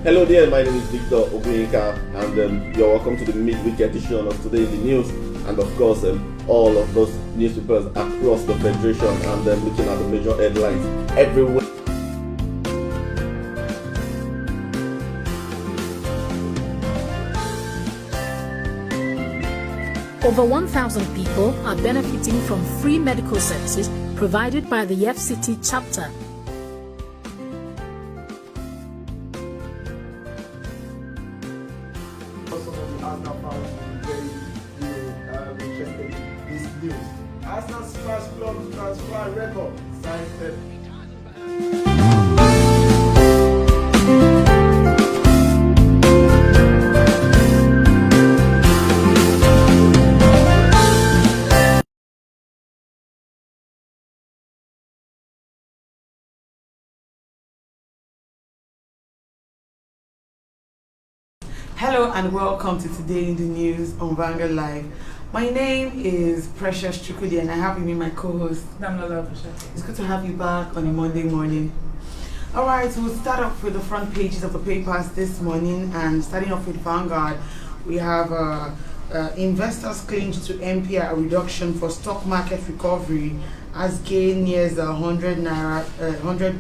Hello there, my name is Victor Ogunyika, and you're welcome to the midweek edition of Today in the News, and of course all of those newspapers across the Federation, and looking at the major headlines everywhere. Over 1,000 people are benefiting from free medical services provided by the FCT chapter. Arsenal Spurs Club transfer record signed Pep. Hello and welcome to Today in the News on Vanguard Live. My name is Precious Chukudi and I have with me my co-host. It's good to have you back on a Monday morning. Alright, so we'll start off with the front pages of the papers this morning, and starting off with Vanguard, we have investors clinch to MPR reduction for stock market recovery as gain nears 100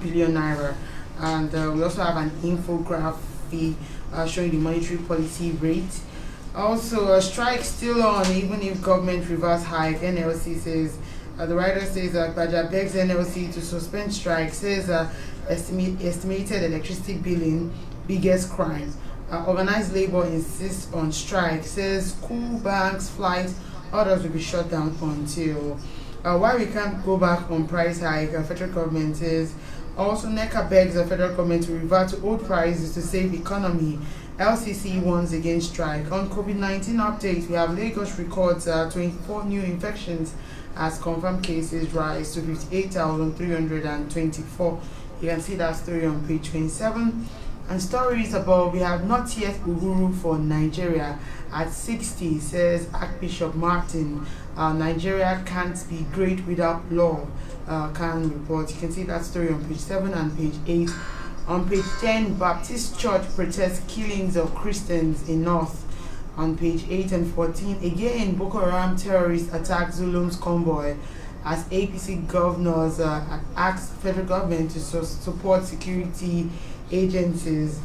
billion naira, and we also have an infographic showing the monetary policy rate. Also, a strike still on even if government reverse hike. NLC says, the writer says that Baja begs NLC to suspend strike, says estimated electricity billing, biggest crime. Organized labor insists on strike, says school, banks, flights, others will be shut down until. Why we can't go back on price hike, federal government says. Also, NECA begs the federal government to revert to old prices to save economy. LCC warns against strike. On COVID-19 updates, we have Lagos records 24 new infections as confirmed cases rise to 58,324. You can see that story on page 27. And stories above, we have not yet Uhuru for Nigeria at 60, says Archbishop Martin. Nigeria can't be great without law, can report. You can see that story on page 7 and page 8. On page 10, Baptist Church protests killings of Christians in North. On page 8 and 14, again, Boko Haram terrorists attack Zulum's convoy as APC governors ask federal government to support security agencies.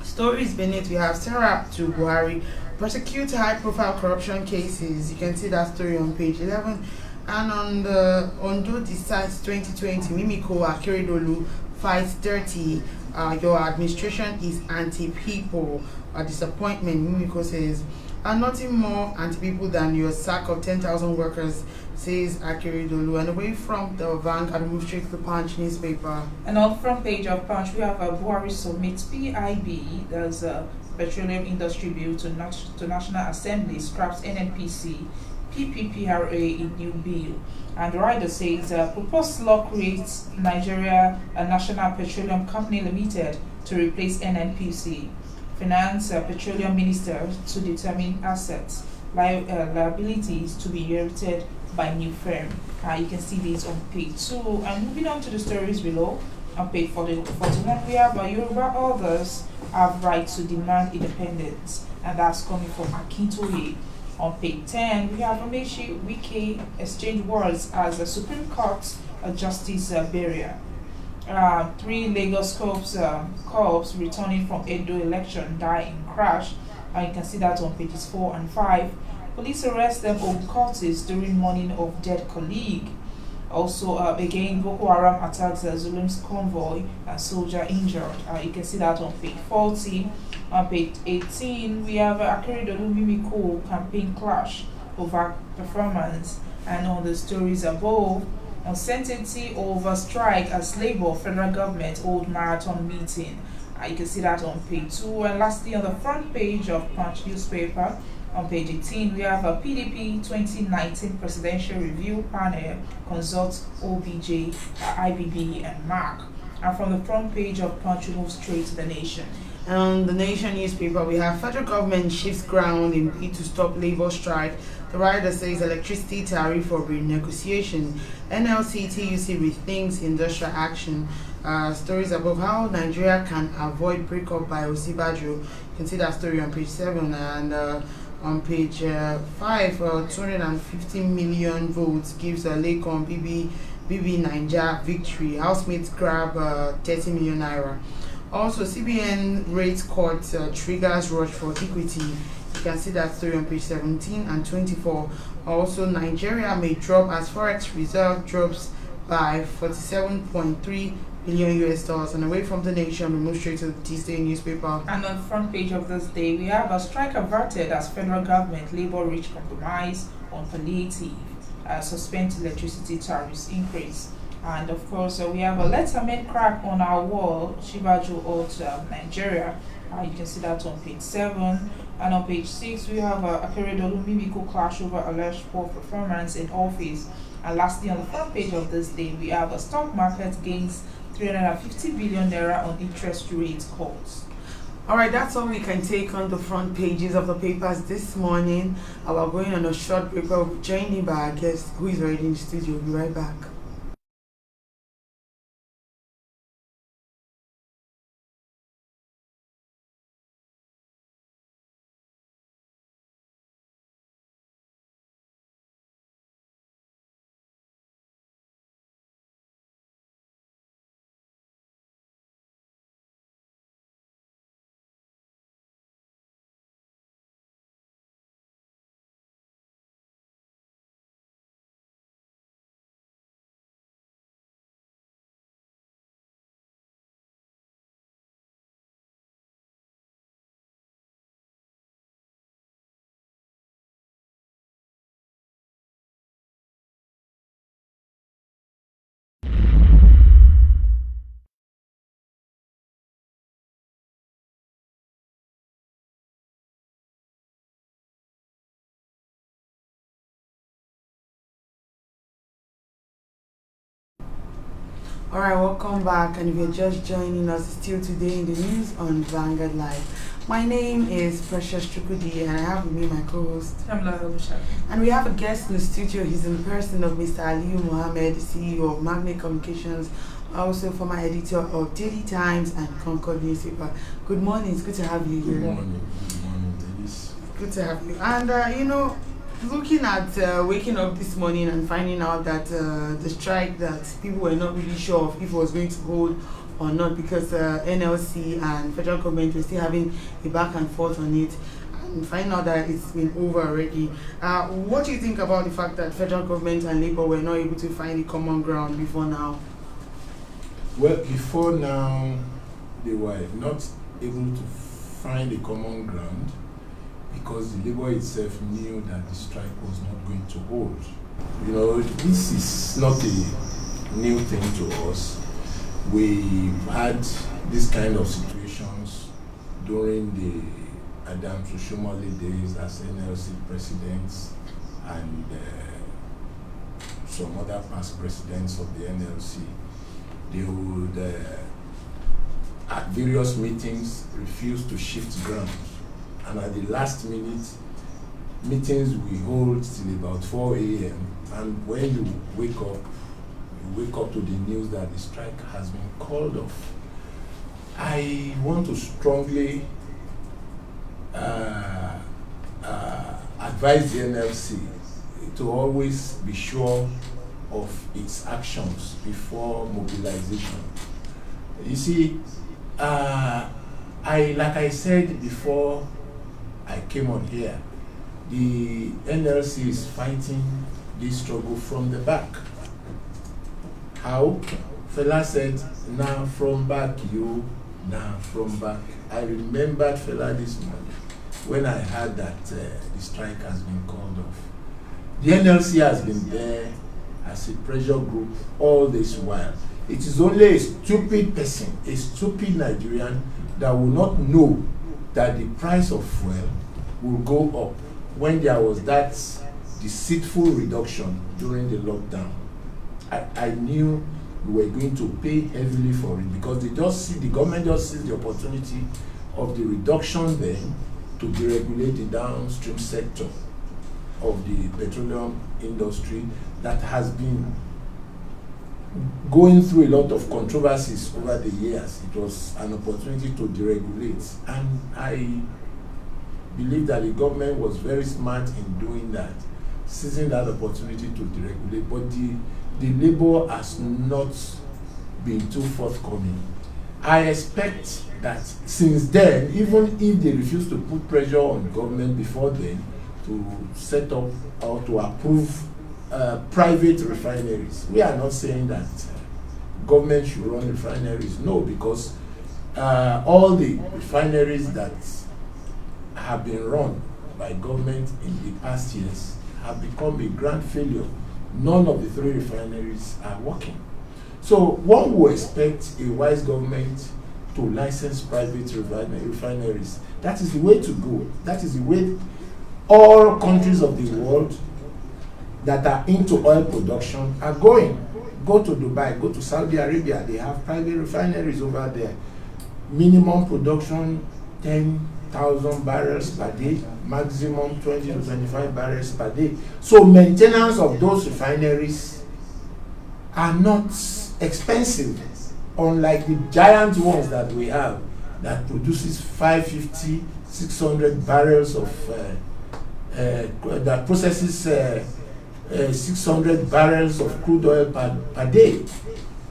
Stories beneath, we have Sarah to Buhari, prosecute high-profile corruption cases. You can see that story on page 11. And on the ONDO DECIDES 2020, Mimiko Akeredolu fights dirty. Your administration is anti-people. A disappointment, Mimiko says. And nothing more anti-people than your sack of 10,000 workers, says Akeredolu. And away from the Vanguard, move straight to the Punch newspaper. And on the front page of Punch, we have a Buhari submits PIB, there's a Petroleum Industry Bill to National Assembly, scraps NNPC, PPPRA in new bill. And the writer says proposed law creates Nigeria a National Petroleum Company Limited to replace NNPC. Finance Petroleum Minister to determine assets, liabilities to be inherited by new firm. You can see these on page 2. And moving on to the stories below, on page 41, we have Yoruba others have right to demand independence, and that's coming from Akintoye. On page 10, we have Omeshi Wike exchange words as the Supreme Court Justice barrier. 3 Lagos corps returning from Edo election die in crash. You can see that on pages 4 and 5. Police arrest them on cultists during mourning of dead colleague. Also, again, Boko Haram attacks Zulum's convoy and soldier injured. You can see that on page 40. On page 18, we have Akeredolu Mimiko campaign clash over performance. And on the stories above, uncertainty over strike as Labour federal government hold marathon meeting. You can see that on page 2. And lastly, on the front page of Punch newspaper, on page 18, we have a PDP 2019 presidential review panel consults OBJ, IBB, and MARC. And from the front page of Punch, we move straight to the Nation. On the Nation newspaper, we have federal government shifts ground in bid to stop labor strike. The rider says electricity tariff for renegotiation. NLC TUC rethinks industrial action. Stories above how Nigeria can avoid breakup by Osibajo. You can see that story on page 7, and on page 5, 250 million votes gives Lekon BB Naija victory. Housemates grab 30 million naira. Also, CBN rates court triggers rush for equity. You can see that story on page 17 and 24. Also, Nigeria may drop as forex reserve drops by 47.3 billion US dollars. And away from the Nation, we move straight to the Tuesday newspaper. And on the front page of this day, we have a strike averted as federal government labor reach compromise on palliative, suspend electricity tariffs increase. And of course, we have a letterman crack on our wall, Shivajo Old Nigeria. You can see that on page 7. And on page 6, we have Akeredolu Mimiko clash over alleged poor performance in office. And lastly, on the front page of this day, we have a stock market gains 350 billion naira on interest rate cuts. Alright, that's all we can take on the front pages of the papers this morning. We're going on a short break. We'll be joined by our guest who is already in the studio. We'll be right back. Alright, welcome back, and if you're just joining us, still today in the news on Vanguard Live. My name is Precious Chukudi, and I have with me my co-host. And we have a guest in the studio. He's in the person of Mr. Aliyu Mohammed, CEO of Magnet Communications, also former editor of Daily Times and Concord newspaper. Good morning, it's good to have you here. Good morning, ladies. Good to have you. And looking at waking up this morning and finding out that the strike that people were not really sure of if it was going to hold or not, because NLC and federal government were still having a back and forth on it, and finding out that it's been over already. What do you think about the fact that federal government and Labour were not able to find a common ground before now? Well, before now, they were not able to find a common ground because the Labour itself knew that the strike was not going to hold. You know, this is not a new thing to us. We've had this kind of situations during the Adams Oshomole days as NLC presidents and some other past presidents of the NLC. They would, at various meetings, refuse to shift ground. And at the last minute, meetings we hold till about 4 a.m. And when you wake up to the news that the strike has been called off. I want to strongly advise the NLC to always be sure of its actions before mobilization. You see, like I said before I came on here, the NLC is fighting this struggle from the back. How? Fela said, now from back you, now from back. I remembered Fela this morning when I heard that the strike has been called off. The NLC has been there as a pressure group all this while. It is only a stupid person, a stupid Nigerian, that will not know that the price of fuel will go up when there was that deceitful reduction during the lockdown. I knew we were going to pay heavily for it because the government just seized the opportunity of the reduction then to deregulate the downstream sector of the petroleum industry that has been going through a lot of controversies over the years. It was an opportunity to deregulate, and I believe that the government was very smart in doing that, seizing that opportunity to deregulate, but the labor has not been too forthcoming. I expect that since then, even if they refuse to put pressure on government before then to set up or to approve private refineries, we are not saying that government should run refineries. No, because all the refineries that have been run by government in the past years have become a grand failure. None of the 3 refineries are working. So one would expect a wise government to license private refineries. That is the way to go. That is the way all countries of the world that are into oil production are going. Go to Dubai, go to Saudi Arabia, they have private refineries over there. Minimum production 10,000 barrels per day, maximum 20 to 25 barrels per day. So maintenance of those refineries are not expensive, unlike the giant ones that we have that produces 550, 600 barrels of that processes 600 barrels of crude oil per day,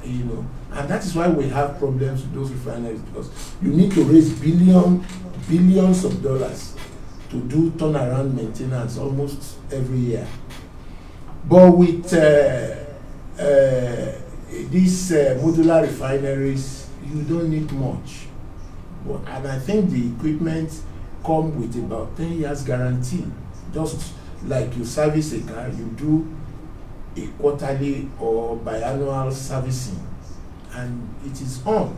you know. And that is why we have problems with those refineries, because you need to raise billions of dollars to do turnaround maintenance almost every year. But with these modular refineries, you don't need much. And I think the equipment come with about 10 years guarantee. Just like you service a car, you do a quarterly or biannual servicing, and it is on.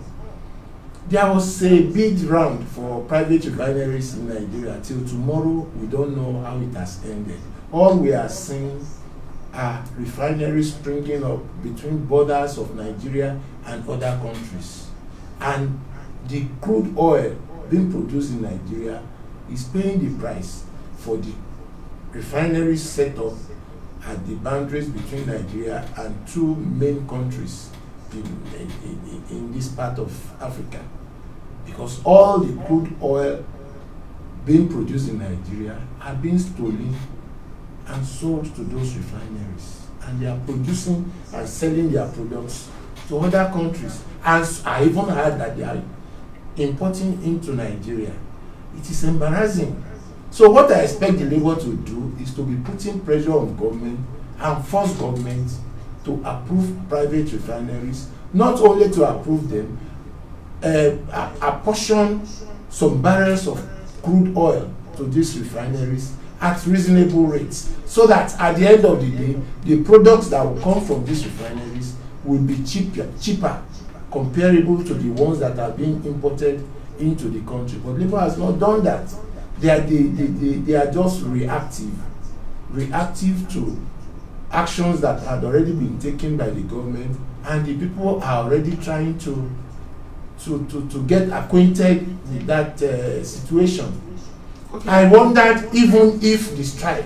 There was a bid round for private refineries in Nigeria. Till tomorrow, we don't know how it has ended. All we are seeing are refineries springing up between borders of Nigeria and other countries. And the crude oil being produced in Nigeria is paying the price for the refineries set up at the boundaries between Nigeria and 2 main countries in this part of Africa. Because all the crude oil being produced in Nigeria are being stolen and sold to those refineries, and they are producing and selling their products to other countries. And I even heard that they are importing into Nigeria. It is embarrassing. So what I expect the Labour to do is to be putting pressure on government and force government to approve private refineries, not only to approve them, apportion some barrels of crude oil to these refineries at reasonable rates, so that at the end of the day, the products that will come from these refineries will be cheaper, comparable to the ones that are being imported into the country. But Labour has not done that. They are just reactive to actions that had already been taken by the government, and the people are already trying to get acquainted with that situation. Okay. I wondered even if the strike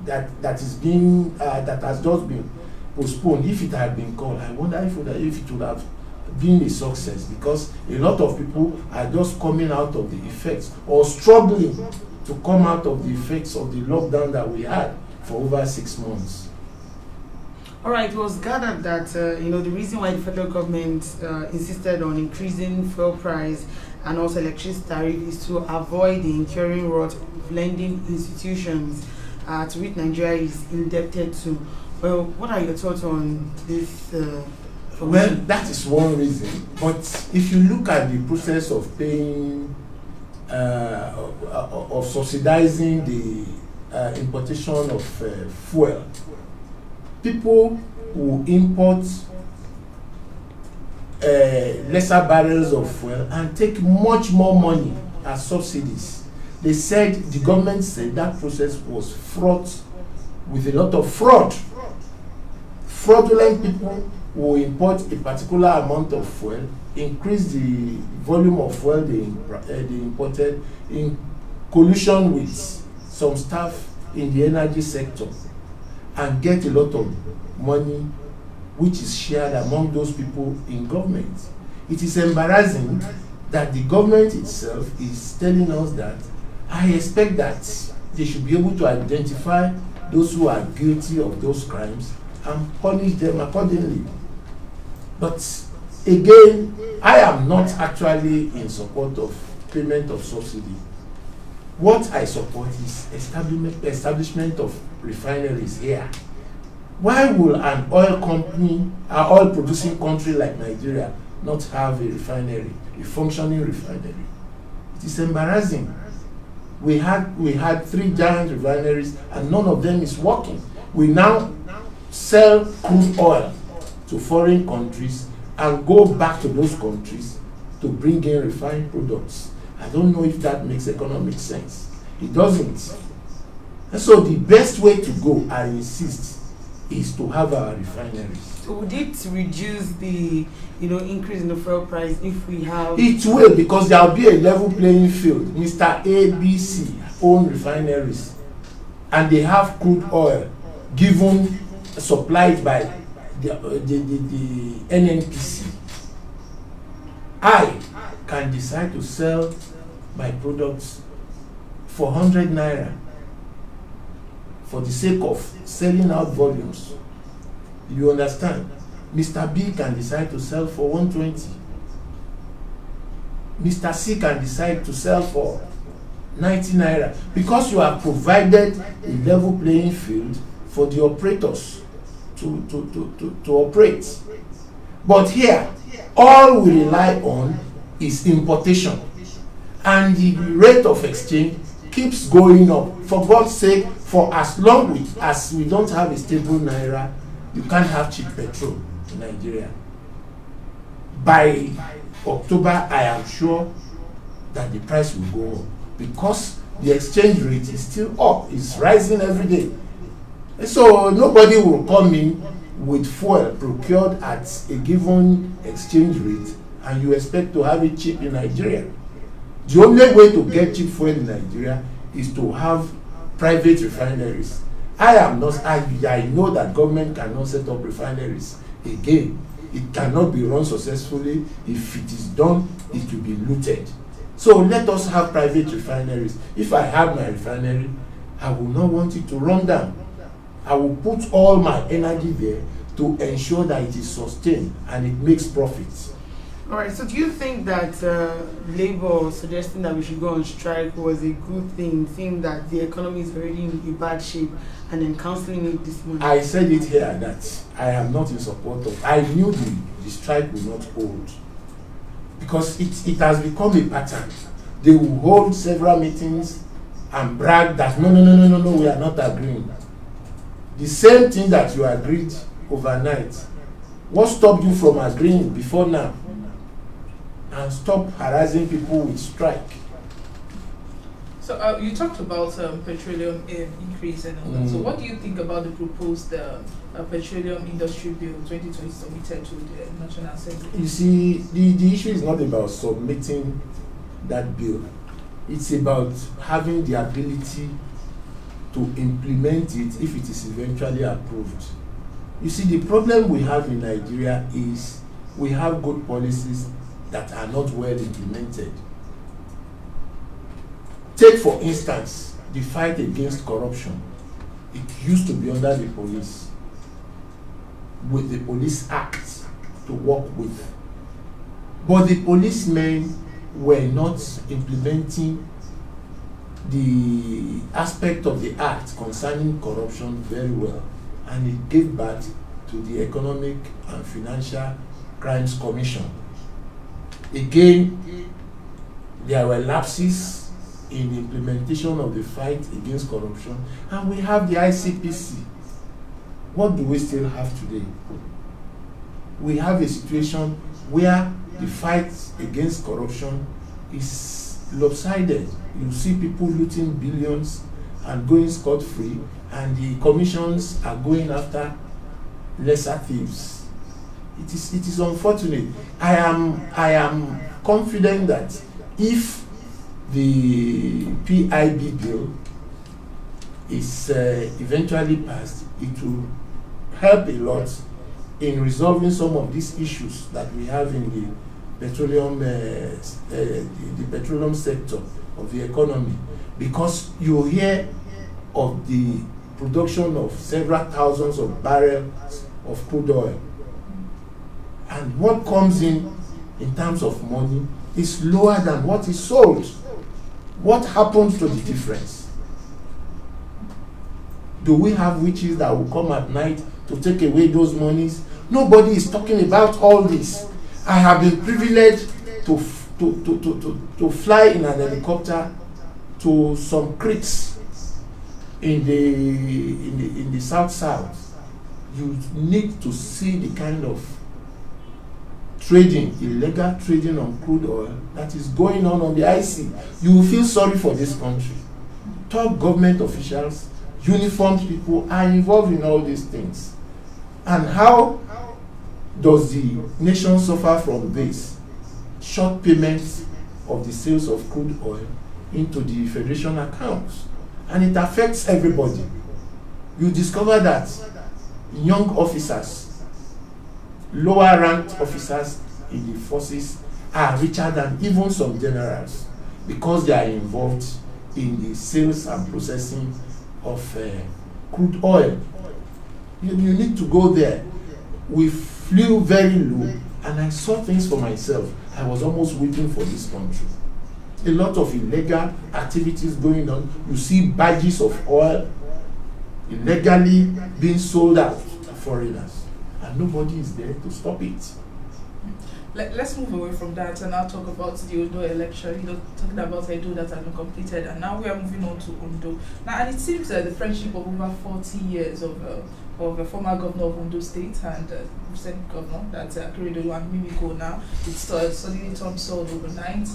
that has just been postponed, if it had been called, I wonder if it would have been a success, because a lot of people are just coming out of the effects or struggling to come out of the effects of the lockdown that we had for over 6 months. All right, it was gathered that the reason why the federal government insisted on increasing fuel price and also electricity tariff is to avoid the incurring rot of lending institutions to which Nigeria is indebted to. Well, what are your thoughts on this? Well, that is one reason. But if you look at the process of paying, of subsidizing the importation of fuel, people who import lesser barrels of fuel and take much more money as subsidies. They said, the government said that process was fraught with a lot of fraud. Fraudulent people who import a particular amount of fuel increase the volume of fuel they imported in collusion with some staff in the energy sector and get a lot of money which is shared among those people in government. It is embarrassing that the government itself is telling us that I expect that they should be able to identify those who are guilty of those crimes and punish them accordingly. But again, I am not actually in support of payment of subsidy. What I support is establishment of refineries here. Why will an oil company, an oil producing country like Nigeria, not have a refinery, a functioning refinery? It is embarrassing. We had 3 giant refineries and none of them is working. We now sell crude oil to foreign countries and go back to those countries to bring in refined products. I don't know if that makes economic sense. It doesn't. And so the best way to go, I insist, is to have our refineries. So would it reduce the increase in the fuel price if we have? It will, because there will be a level playing field. Mr. ABC own refineries and they have crude oil given supplied by the NNPC. I can decide to sell my products for 100 naira for the sake of selling out volumes. You understand? Mr. B can decide to sell for 120. Mr. C can decide to sell for 90 naira, because you have provided a level playing field for the operators to operate. But here, all we rely on is importation, and the rate of exchange keeps going up. For God's sake, for as long as we don't have a stable naira, you can't have cheap petrol in Nigeria. By October, I am sure that the price will go up, because the exchange rate is still up. It's rising every day. And so nobody will come in with fuel procured at a given exchange rate and you expect to have it cheap in Nigeria. The only way to get cheap fuel in Nigeria is to have private refineries. I know that government cannot set up refineries again. It cannot be run successfully. If it is done, it will be looted. So let us have private refineries. If I have my refinery, I will not want it to run down. I will put all my energy there to ensure that it is sustained and it makes profits. All right, so do you think that Labour suggesting that we should go on strike was a good thing, seeing that the economy is already in a bad shape, and then cancelling it this morning? I said it here that I am not in support of. I knew the strike will not hold, because it has become a pattern. They will hold several meetings and brag that no, we are not agreeing. The same thing that you agreed overnight. What stopped you from agreeing before now? And stop harassing people with strike. So you talked about petroleum increase and all that. So what do you think about the proposed petroleum industry bill 2020 submitted to the National Assembly? You see, the issue is not about submitting that bill. It's about having the ability to implement it if it is eventually approved. You see, the problem we have in Nigeria is we have good policies that are not well implemented. Take, for instance, the fight against corruption. It used to be under the police, with the Police Act to work with. But the policemen were not implementing the aspect of the act concerning corruption very well, and it gave birth to the Economic and Financial Crimes Commission. Again, there were lapses in the implementation of the fight against corruption, and we have the ICPC. What do we still have today? We have a situation where the fight against corruption is lopsided. You see people looting billions and going scot-free, and the commissions are going after lesser thieves. It is unfortunate. I am confident that if the PIB bill is eventually passed, it will help a lot in resolving some of these issues that we have in the petroleum sector of the economy, because you hear of the production of several thousands of barrels of crude oil, and what comes in terms of money is lower than what is sold. What happens to the difference? Do we have witches that will come at night to take away those monies? Nobody is talking about all this. I have been privileged to fly in an helicopter to some creeks in the south. You need to see the kind of trading, illegal trading on crude oil that is going on the IC. You will feel sorry for this country. Top government officials, uniformed people are involved in all these things. And how does the nation suffer from this? Short payments of the sales of crude oil into the federation accounts. And it affects everybody. You discover that young officers, lower ranked officers in the forces are richer than even some generals, because they are involved in the sales and processing of crude oil. You need to go there. We flew very low, and I saw things for myself. I was almost weeping for this country. A lot of illegal activities going on. You see badges of oil illegally being sold out to foreigners, and nobody is there to stop it. Let's move away from that and now talk about the Ondo election. Talking about Edo that has been completed, and now we are moving on to Ondo. Now, and it seems that the friendship of over 40 years of a former governor of Ondo State and recent governor, that's Akeredolu and Mimiko now, it's suddenly turned sour overnight.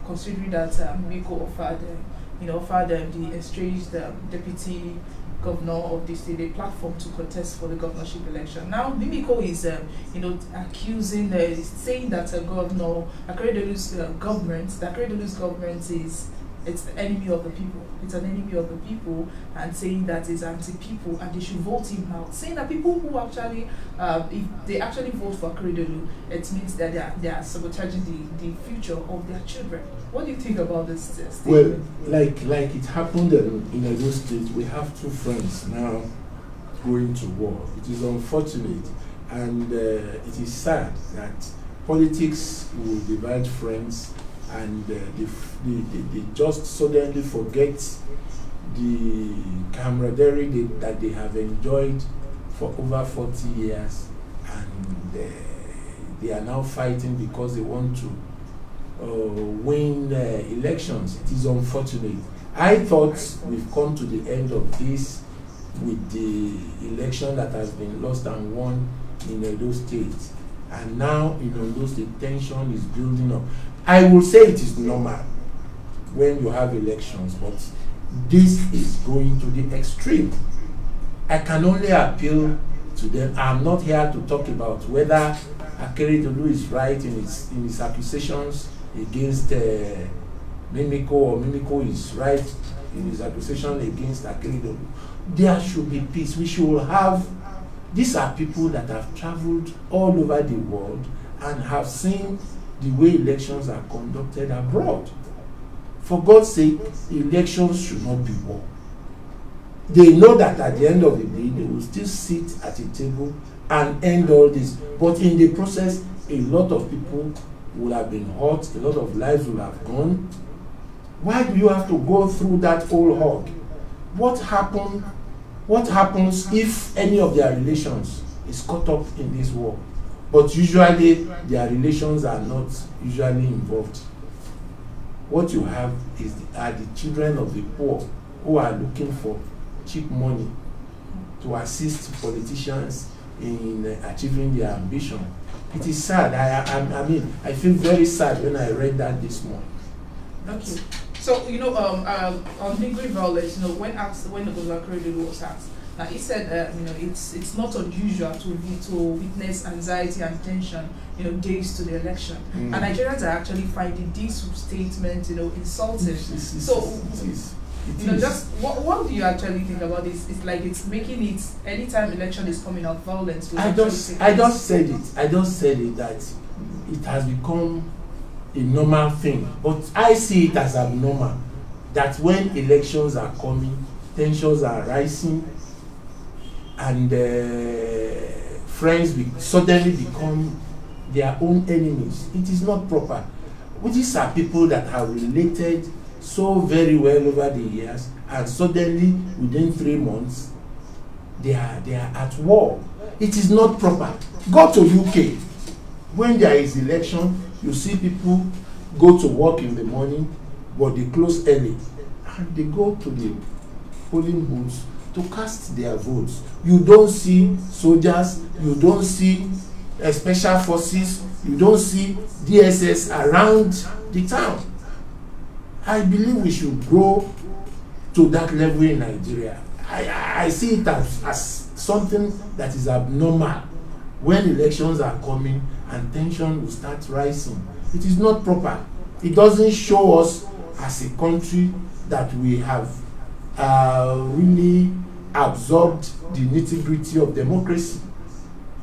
Considering that Mimiko offered the estranged deputy governor of the state a platform to contest for the governorship election. Now, Mimiko is, accusing, saying that Governor Akeredolu's government is the enemy of the people. It's an enemy of the people, and saying that it's anti-people and they should vote him out. Saying that people who actually, if they actually vote for Akeredolu, it means that they are sabotaging the future of their children. What do you think about this statement? Well, like it happened in Edo State, we have two friends now going to war. It is unfortunate, and it is sad that politics will divide friends, and they just suddenly forget the camaraderie that they have enjoyed for over 40 years, and they are now fighting because they want to win elections. It is unfortunate. I thought we've come to the end of this with the election that has been lost and won in Edo State, and now in Ondo State tension is building up. I will say it is normal when you have elections, but this is going to the extreme. I can only appeal to them. I'm not here to talk about whether Akeredolu is right in his accusations against Mimiko, or Mimiko is right in his accusation against Akeredolu. There should be peace. We should have. These are people that have traveled all over the world and have seen the way elections are conducted abroad. For God's sake, elections should not be war. They know that at the end of the day, they will still sit at a table and end all this. But in the process, a lot of people will have been hurt, a lot of lives will have gone. Why do you have to go through that whole hog? What happens if any of their relations is caught up in this war? But usually their relations are not usually involved. What you have are the children of the poor who are looking for cheap money to assist politicians in achieving their ambition. It is sad. I feel very sad when I read that this morning. Okay. So, on lingering violence, when the Governor Akeredolu was asked, He said, it's not unusual to witness anxiety and tension, days to the election, and Nigerians are actually finding these statements, insulting. Just what do you actually think about this? It's like it's making it anytime election is coming up, violence will I just said it that it has become a normal thing, but I see it as abnormal that when elections are coming, tensions are rising, and friends suddenly become their own enemies. It is not proper. These are people that have related so very well over the years, and suddenly within 3 months they are at war. It is not proper. Go to UK. When there is election, you see people go to work in the morning, but they close early, and they go to the polling booths to cast their votes. You don't see soldiers, you don't see special forces, you don't see DSS around the town. I believe we should grow to that level in Nigeria. I see it as something that is abnormal when elections are coming and tension will start rising. It is not proper. It doesn't show us as a country that we have really absorbed the nitty-gritty of democracy.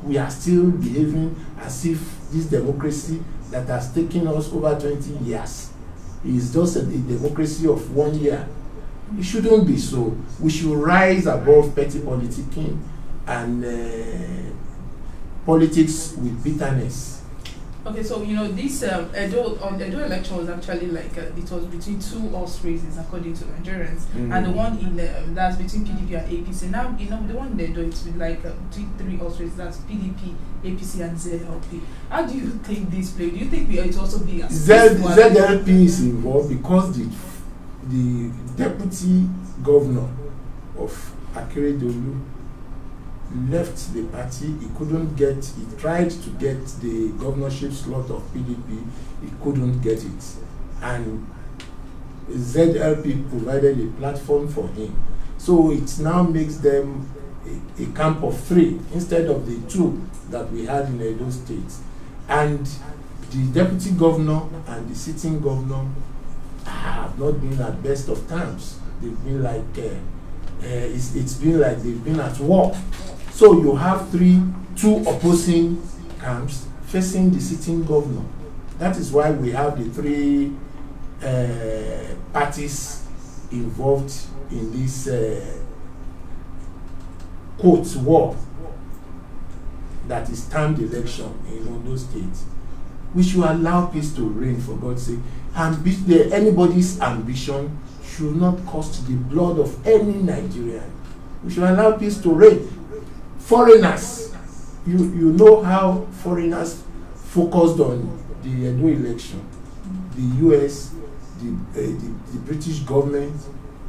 We are still behaving as if this democracy that has taken us over 20 years is just a democracy of 1 year. It shouldn't be so. We should rise above petty politicking and politics with bitterness. Okay, so this Edo election was actually like it was between 2 horse races according to Nigerians, and the one in that's between PDP and APC. Now the one in Edo, it's with like 3 horse races. That's PDP, APC, and ZLP. How do you think this play? Do you think it also be as ZLP is involved because the deputy governor of Akeredolu left the party. He tried to get the governorship slot of PDP, he couldn't get it, and ZLP provided a platform for him. So it now makes them a camp of 3 instead of the 2 that we had in Edo State. And the deputy governor and the sitting governor have not been at best of times. They've been like it's been like they've been at war. So you have 2 opposing camps facing the sitting governor. That is why we have the 3 parties involved in this quote war that is timed election in Ondo State. We should allow peace to reign, for God's sake. Anybody's ambition should not cost the blood of any Nigerian. We should allow peace to reign. Foreigners, you know how foreigners focused on the Edo election. The US, the British government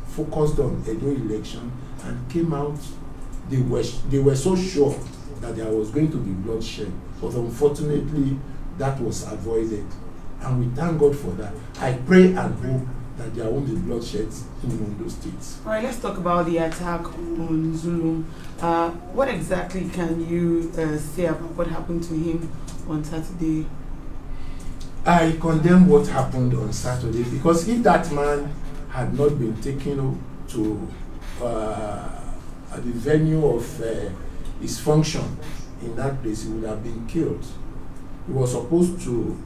focused on Edo election and came out. They were so sure that there was going to be bloodshed, but unfortunately that was avoided, and we thank God for that. I pray and hope that there won't be bloodshed in Ondo State. All right, let's talk about the attack on Zulum. What exactly can you say about what happened to him on Saturday? I condemn what happened on Saturday, because if that man had not been taken to the venue of his function in that place, he would have been killed. He was supposed to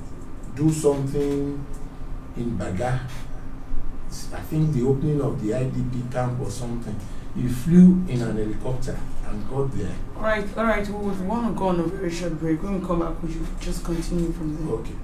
do something in Baga. I think the opening of the IDP camp or something. He flew in an helicopter and got there. All right. We want to go on a very short break. When we come back, would you just continue from there? Okay.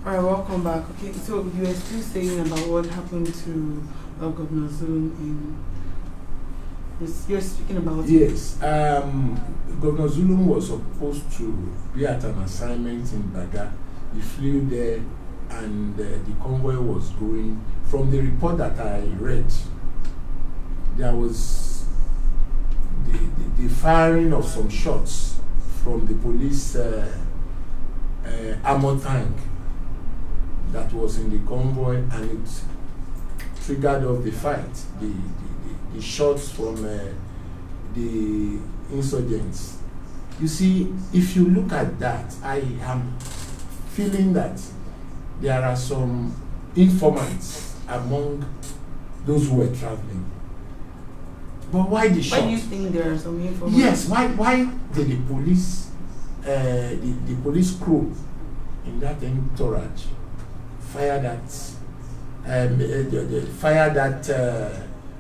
Alright, welcome back. Okay, so you were still saying about what happened to Governor Zulum in. You're speaking about. Yes, Governor Zulum was supposed to be at an assignment in Baga. He flew there, and the convoy was going. From the report that I read, there was the firing of some shots from the police armor tank that was in the convoy, and it triggered off the fight. The shots from the insurgents. You see, if you look at that, I am feeling that there are some informants among those who were traveling. But why the shot? Why do you think there are some informants? Yes, why did the police, the police crew in that entourage fire that,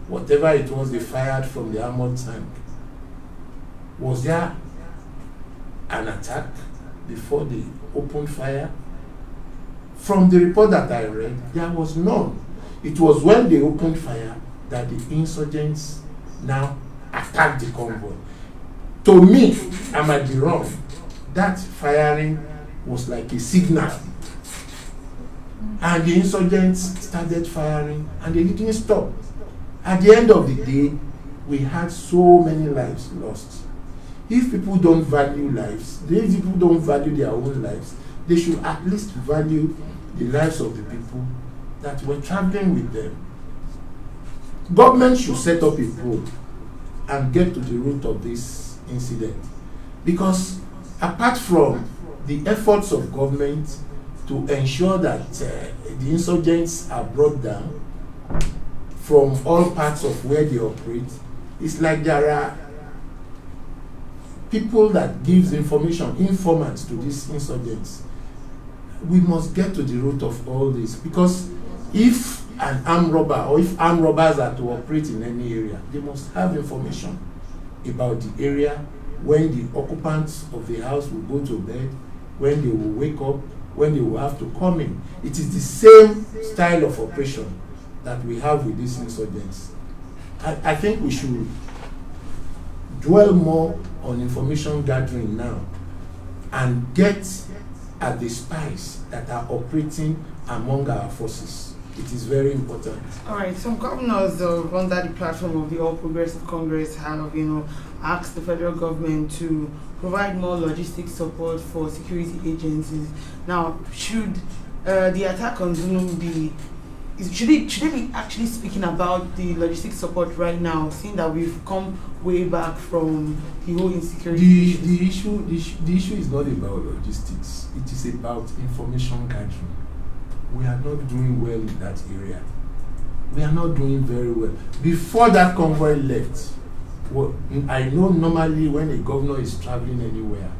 whatever it was they fired from the armored tank? Was there an attack before they opened fire? From the report that I read, there was none. It was when they opened fire that the insurgents now attacked the convoy. To me, I might be wrong, that firing was like a signal. And the insurgents started firing, and they didn't stop. At the end of the day, we had so many lives lost. If people don't value lives, if people don't value their own lives, they should at least value the lives of the people that were traveling with them. Government should set up a probe and get to the root of this incident. Because apart from the efforts of government to ensure that the insurgents are brought down from all parts of where they operate, it's like there are people that gives information, informants to these insurgents. We must get to the root of all this, because if an armed robber or if armed robbers are to operate in any area, they must have information about the area, when the occupants of the house will go to bed, when they will wake up, when they will have to come in. It is the same style of operation that we have with these insurgents. I think we should dwell more on information gathering now and get at the spies that are operating among our forces. It is very important. All right, some governors under the platform of the All Progressive Congress have, asked the federal government to provide more logistic support for security agencies. Now, should the attack on Zulum be, should they be actually speaking about the logistic support right now, seeing that we've come way back from the whole insecurity? The issue is not about logistics. It is about information gathering. We are not doing well in that area. We are not doing very well. Before that convoy left, I know normally when a governor is traveling anywhere,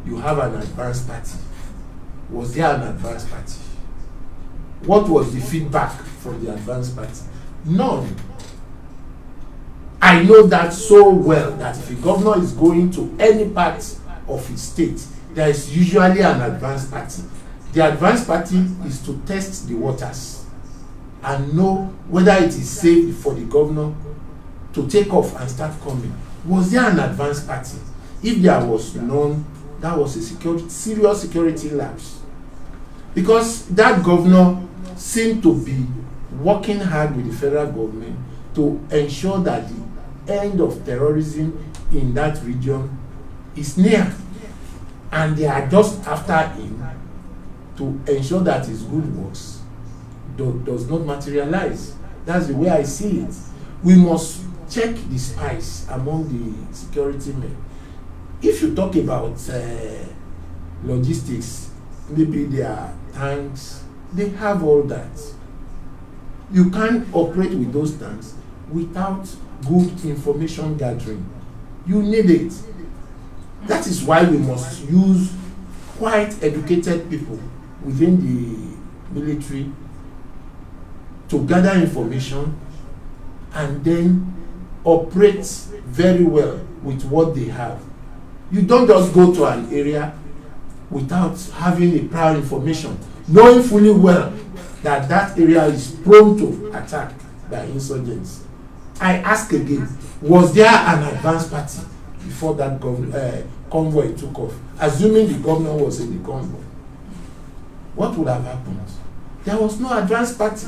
you have an advance party. Was there an advance party? What was the feedback from the advance party? None. I know that so well that if a governor is going to any part of his state, there is usually an advance party. The advance party is to test the waters and know whether it is safe for the governor to take off and start coming. Was there an advance party? If there was none, that was a serious security lapse. Because that governor seemed to be working hard with the federal government to ensure that the end of terrorism in that region is near. And they are just after him to ensure that his good works does not materialize. That's the way I see it. We must check the spies among the security men. If you talk about logistics, maybe their tanks, they have all that. You can't operate with those tanks without good information gathering. You need it. That is why we must use quite educated people within the military to gather information and then operate very well with what they have. You don't just go to an area without having a prior information, knowing fully well that that area is prone to attack by insurgents. I ask again, was there an advance party before that convoy took off? Assuming the governor was in the convoy, what would have happened? There was no advance party.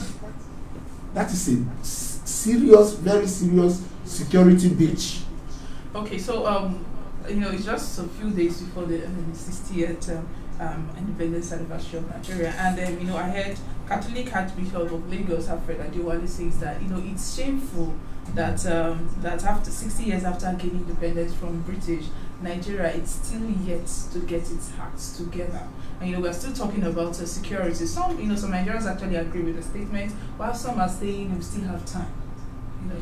That is a serious, very serious security breach. Okay, so it's just a few days before the 60th independence anniversary of Nigeria, and I heard Catholic Archbishop of Lagos, Akeredolu, says that it's shameful that that after 60 years after gaining independence from British, Nigeria it's still yet to get its acts together. And we're still talking about security. Some Nigerians actually agree with the statement, while some are saying we still have time,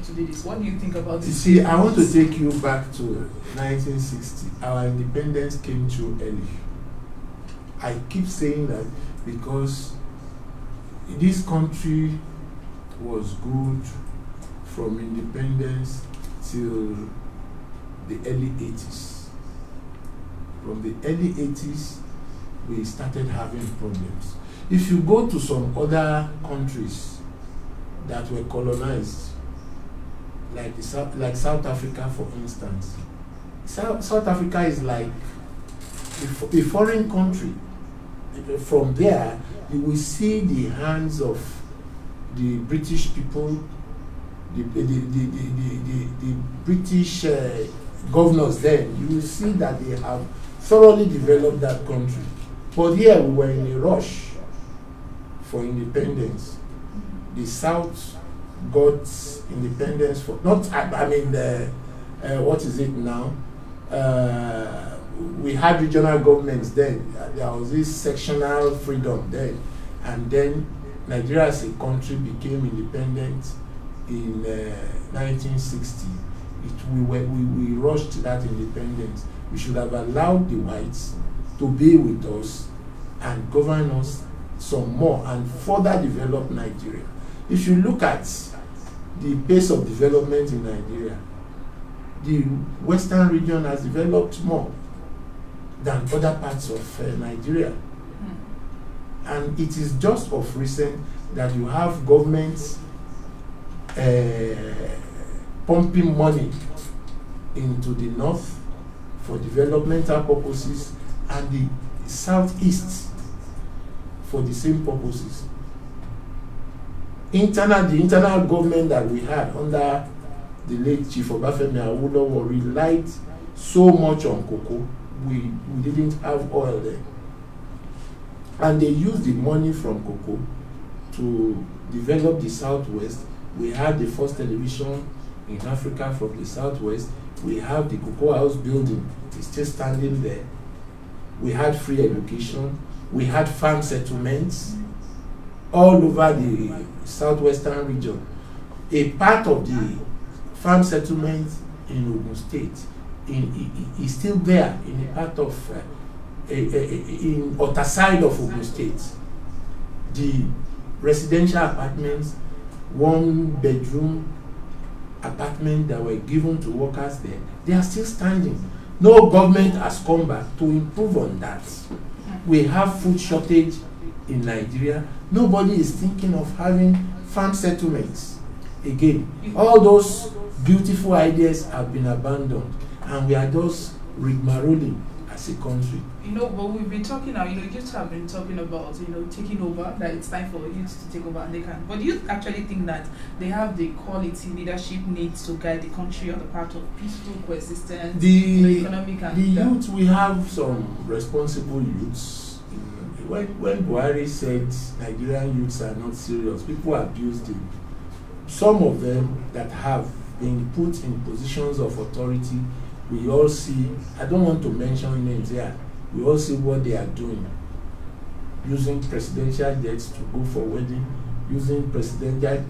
to do this. What do you think about this? You see, I want to take you back to 1960. Our independence came too early. I keep saying that because this country was good from independence till the early 80s. From the early 80s, we started having problems. If you go to some other countries that were colonized, like South Africa, for instance, South Africa is like a foreign country. From there, you will see the hands of the British people, the British governors. Then you will see that they have thoroughly developed that country. But here we were in a rush for independence. The South got independence for what is it now? We had regional governments then. There was this sectional freedom then, and then Nigeria as a country became independent in 1960. We rushed that independence. We should have allowed the whites to be with us and govern us some more and further develop Nigeria. If you look at the pace of development in Nigeria, the western region has developed more than other parts of Nigeria. And it is just of recent that you have governments pumping money into the north for developmental purposes and the southeast for the same purposes. The internal government that we had under the late Chief Obafemi Awolowo relied so much on cocoa. We didn't have oil there, and they used the money from cocoa to develop the southwest. We had the first television in Africa from the southwest. We have the Cocoa House building, it's still standing there. We had free education. We had farm settlements all over the southwestern region. A part of the farm settlement in Ogun State is still there in a part of in other side of Ogun State. The residential apartments, 1-bedroom apartment that were given to workers there, they are still standing. No government has come back to improve on that. We have food shortage in Nigeria. Nobody is thinking of having farm settlements again. All those beautiful ideas have been abandoned, and we are just rigmaroling as a country. But we've been talking now, youths have been talking about, taking over, that it's time for youths to take over and they can. But do you actually think that they have the quality leadership needs to guide the country on the path of peaceful coexistence, economic and... The youth, we have some responsible youths. When Buhari said Nigerian youths are not serious, people abused him. Some of them that have been put in positions of authority, we all see, I don't want to mention names here, we all see what they are doing. Using presidential jets to go for wedding, using presidential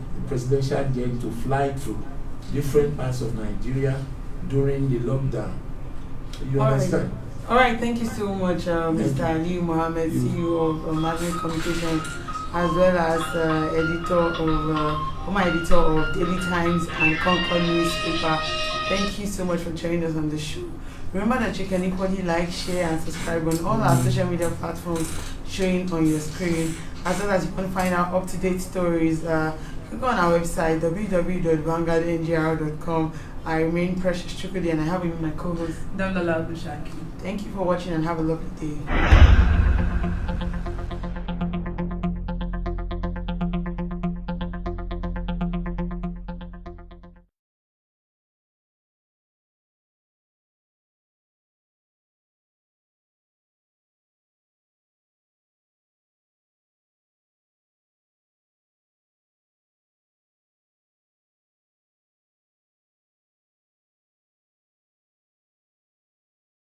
jets to fly to different parts of Nigeria during the lockdown. You understand? All right, thank you so much, Mr. Ali Mohammed, CEO of Magnet Communications, as well as former editor of Daily Times and Concord newspaper. Thank you so much for joining us on the show. Remember that you can equally like, share, and subscribe on all our social media platforms showing on your screen, as well as you can find out up-to-date stories. You can go on our website www.vanguardngr.com. I remain Precious Chukudi, and I have with me my co-host Damnala Bushaki. Thank you for watching and have a lovely day.